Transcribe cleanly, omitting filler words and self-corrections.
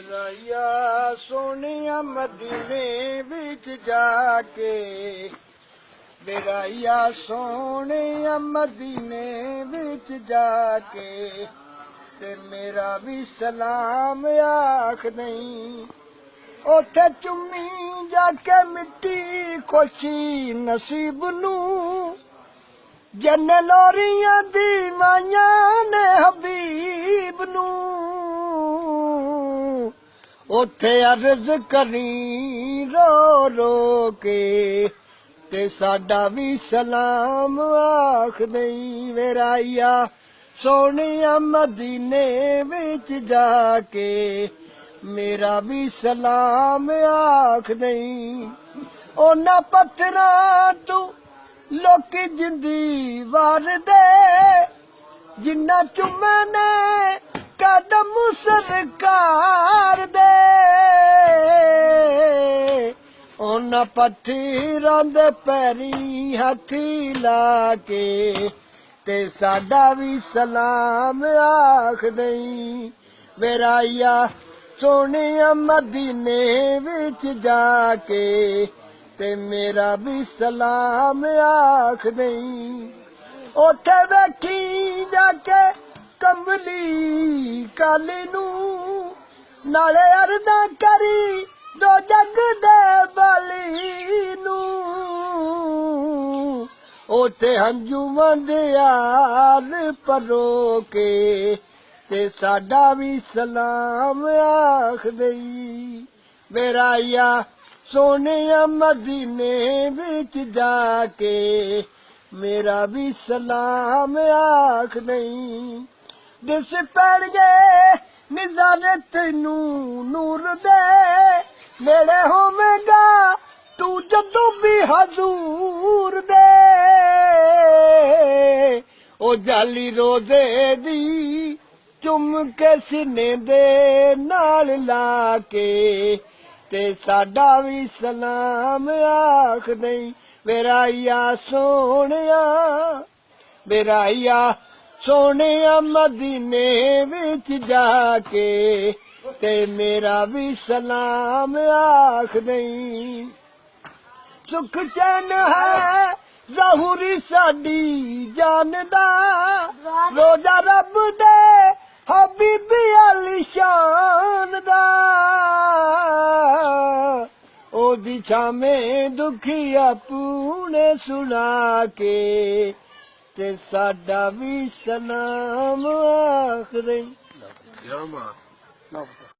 राया सोनिया मदीने विच जाके बेराया सोनिया मदीने विच जाके ते मेरा भी सलाम आख नहीं ओथे चुम्मी जाके मिट्टी खुशी नसीब नू जन लोरियां दी माइयां ने हबीब नू ओथे अर्ज करी रो रो के ते साडा भी सलाम आख दई वेराइया सोनिया मदीने विच जाके मेरा भी सलाम आख दई ओना पत्थरां तू लोकी जिंदी वार दे जिन्ना चुम्मे ने कदम सरकार दे ओना पत्थरां दे पैरी हथी ला के ते साडा भी सलाम आख दई वेराइया सोनिया मदीने विच जाके ते मेरा भी सलाम आख दई ओथे बैठी जाके कंबली काली नू नाले अरदा करी दो जग दे बाली नू ओथे हंजुमां दे यार परो के ते साडा भी सलाम आख दई वेराइया सोनिया मदीने विच जाके मेरा भी सलाम आख नहीं दिस पैण गए निजारे तैनू नूर दे नेड़े होवेगा तू जदों भी हजूर दे ओ जाली रोजे दी चुम के सीने दे नाल ला के ते साडा भी सलाम आख दई वेराइया सोनिया वेराइया सोनिया मदीने विच जाके ते मेरा भी सलाम आख दई सुख चैन है ज़हूरी साडी जान दा रोजा रब दे हबीबी अली शान दा ओदी छामें दुखिया पूने सुना के ते साडा भी सलाम आख दई।